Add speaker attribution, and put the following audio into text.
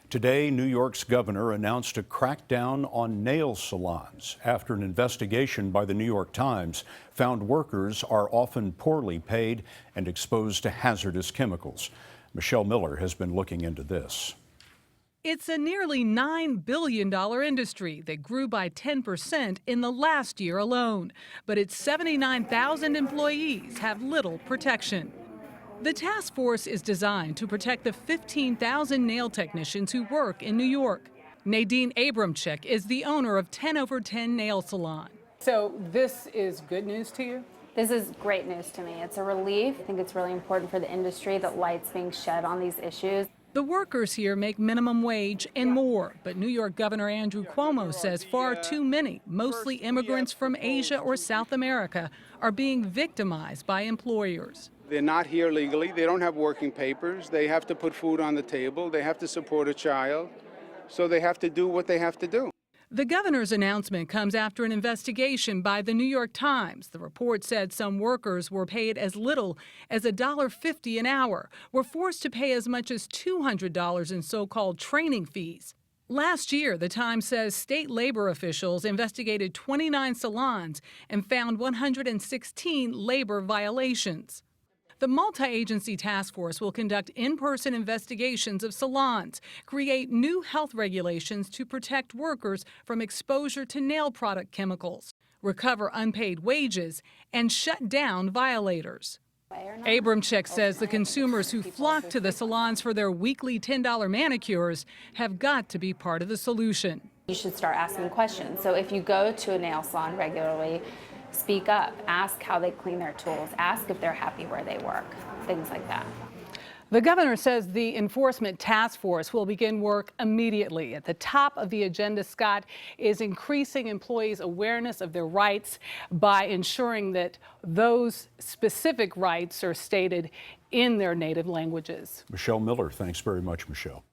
Speaker 1: Today, New York's governor announced a crackdown on nail salons after an investigation by the New York Times found workers are often poorly paid and exposed to hazardous chemicals. Michelle Miller has been looking into this.
Speaker 2: It's a nearly $9 billion industry that grew by 10% in the last year alone. But its 79,000 employees have little protection. The task force is designed to protect the 15,000 nail technicians who work in New York. Nadine Abramczyk is the owner of 10 Over 10 Nail Salon.
Speaker 3: So this is good news to you?
Speaker 4: This is great news to me. It's a relief. I think it's really important for the industry that light's being shed on these issues.
Speaker 2: The workers here make minimum wage and more, but New York Governor Andrew Cuomo says far too many, mostly immigrants from Asia or South America, are being victimized by employers.
Speaker 5: They're not here legally. They don't have working papers. They have to put food on the table. They have to support a child. So they have to do what they have to do.
Speaker 2: The governor's announcement comes after an investigation by the New York Times. The report said some workers were paid as little as $1.50 an hour, were forced to pay as much as $200 in so-called training fees. Last year, the Times says state labor officials investigated 29 salons and found 116 labor violations. The multi-agency task force will conduct in-person investigations of salons, create new health regulations to protect workers from exposure to nail product chemicals, recover unpaid wages, and shut down violators. Abramczyk says the consumers who flock to the salons for their weekly $10 manicures have got to be part of the solution.
Speaker 4: You should start asking questions. So if you go to a nail salon regularly, speak up, ask how they clean their tools, ask if they're happy where they work, things like that.
Speaker 3: The governor says the enforcement task force will begin work immediately. At the top of the agenda, Scott, is increasing employees' awareness of their rights by ensuring that those specific rights are stated in their native languages.
Speaker 1: Michelle Miller, thanks very much, Michelle.